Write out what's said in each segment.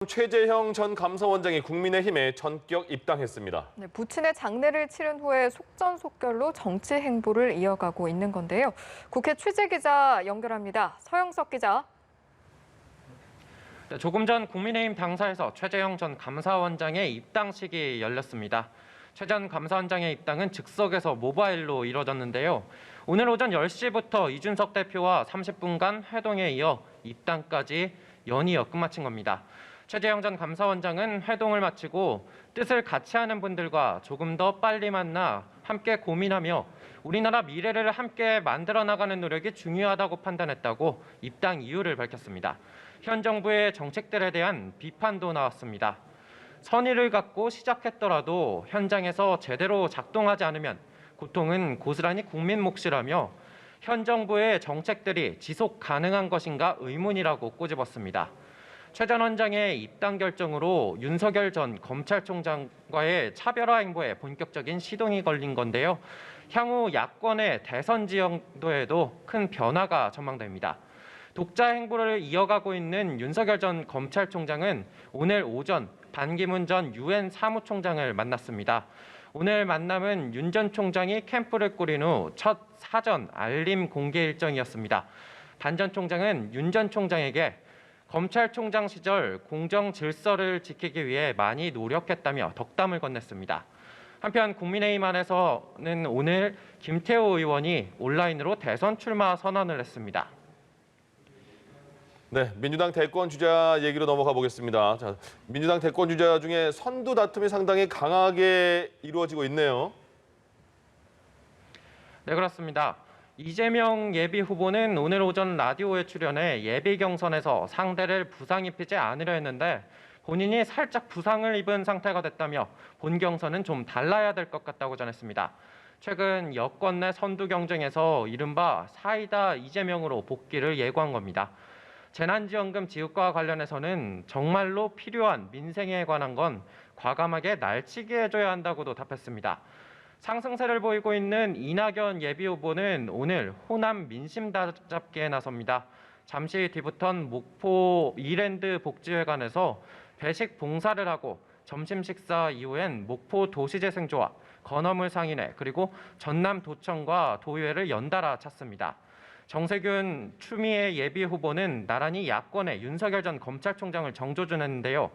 최재형 전 감사원장이 국민의힘에 전격 입당했습니다. 네, 부친의 장례를 치른 후에 속전속결로 정치 행보를 이어가고 있는 건데요. 국회 취재기자 연결합니다. 서영석 기자. 네, 조금 전 국민의힘 당사에서 최재형 전 감사원장의 입당식이 열렸습니다. 최 전 감사원장의 입당은 즉석에서 모바일로 이뤄졌는데요. 오늘 오전 10시부터 이준석 대표와 30분간 회동에 이어 입당까지 연이어 끝마친 겁니다. 최재형 전 감사원장은 회동을 마치고 뜻을 같이 하는 분들과 조금 더 빨리 만나 함께 고민하며 우리나라 미래를 함께 만들어 나가는 노력이 중요하다고 판단했다고 입당 이유를 밝혔습니다. 현 정부의 정책들에 대한 비판도 나왔습니다. 선의를 갖고 시작했더라도 현장에서 제대로 작동하지 않으면 고통은 고스란히 국민 몫이라며 현 정부의 정책들이 지속 가능한 것인가 의문이라고 꼬집었습니다. 최 전 원장의 입당 결정으로 윤석열 전 검찰총장과의 차별화 행보에 본격적인 시동이 걸린 건데요. 향후 야권의 대선 지형도에도 큰 변화가 전망됩니다. 독자 행보를 이어가고 있는 윤석열 전 검찰총장은 오늘 오전 반기문 전 유엔 사무총장을 만났습니다. 오늘 만남은 윤 전 총장이 캠프를 꾸린 후 첫 사전 알림 공개 일정이었습니다. 반 전 총장은 윤 전 총장에게 검찰총장 시절 공정 질서를 지키기 위해 많이 노력했다며 덕담을 건넸습니다. 한편 국민의힘 안에서는 오늘 김태호 의원이 온라인으로 대선 출마 선언을 했습니다. 네, 민주당 대권 주자 얘기로 넘어가 보겠습니다. 자, 민주당 대권 주자 중에 선두 다툼이 상당히 강하게 이루어지고 있네요. 네, 그렇습니다. 이재명 예비 후보는 오늘 오전 라디오에 출연해 예비 경선에서 상대를 부상 입히지 않으려 했는데 본인이 살짝 부상을 입은 상태가 됐다며 본 경선은 좀 달라야 될 것 같다고 전했습니다. 최근 여권 내 선두 경쟁에서 이른바 사이다 이재명으로 복귀를 예고한 겁니다. 재난지원금 지급과 관련해서는 정말로 필요한 민생에 관한 건 과감하게 날치게 해줘야 한다고도 답했습니다. 상승세를 보이고 있는 이낙연 예비후보는 오늘 호남 민심 다잡기에 나섭니다. 잠시 뒤부턴 목포 이랜드 복지회관에서 배식 봉사를 하고 점심 식사 이후엔 목포 도시재생조합, 건어물 상인회 그리고 전남도청과 도의회를 연달아 찾습니다. 정세균 추미애 예비후보는 나란히 야권의 윤석열 전 검찰총장을 정조준했는데요.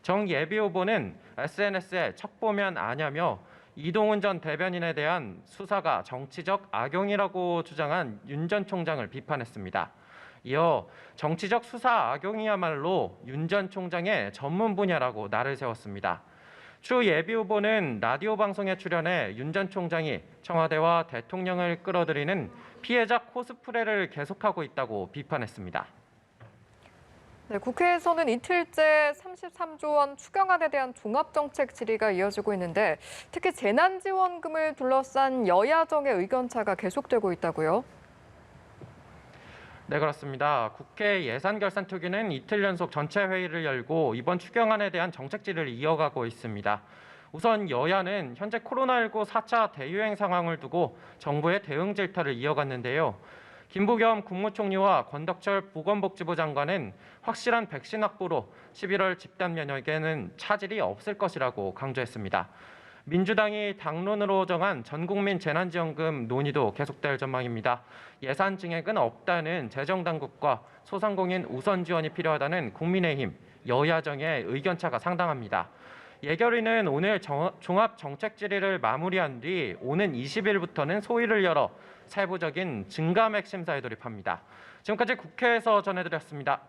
정 예비후보는 SNS에 척보면 아냐며 이동훈 전 대변인에 대한 수사가 정치적 악용이라고 주장한 윤 전 총장을 비판했습니다. 이어 정치적 수사 악용이야말로 윤 전 총장의 전문 분야라고 날을 세웠습니다. 추 예비후보는 라디오 방송에 출연해 윤 전 총장이 청와대와 대통령을 끌어들이는 피해자 코스프레를 계속하고 있다고 비판했습니다. 네, 국회에서는 이틀째 33조 원 추경안에 대한 종합정책 질의가 이어지고 있는데 특히 재난지원금을 둘러싼 여야정의 의견차가 계속되고 있다고요? 네, 그렇습니다. 국회 예산결산특위는 이틀 연속 전체 회의를 열고 이번 추경안에 대한 정책 질의를 이어가고 있습니다. 우선 여야는 현재 코로나19 4차 대유행 상황을 두고 정부의 대응 질타를 이어갔는데요. 김부겸 국무총리와 권덕철 보건복지부 장관은 확실한 백신 확보로 11월 집단 면역에는 차질이 없을 것이라고 강조했습니다. 민주당이 당론으로 정한 전국민 재난지원금 논의도 계속될 전망입니다. 예산 증액은 없다는 재정당국과 소상공인 우선 지원이 필요하다는 국민의힘, 여야정의 의견차가 상당합니다. 예결위는 오늘 종합정책 질의를 마무리한 뒤 오는 20일부터는 소위를 열어 세부적인 증감액 심사에 돌입합니다. 지금까지 국회에서 전해드렸습니다.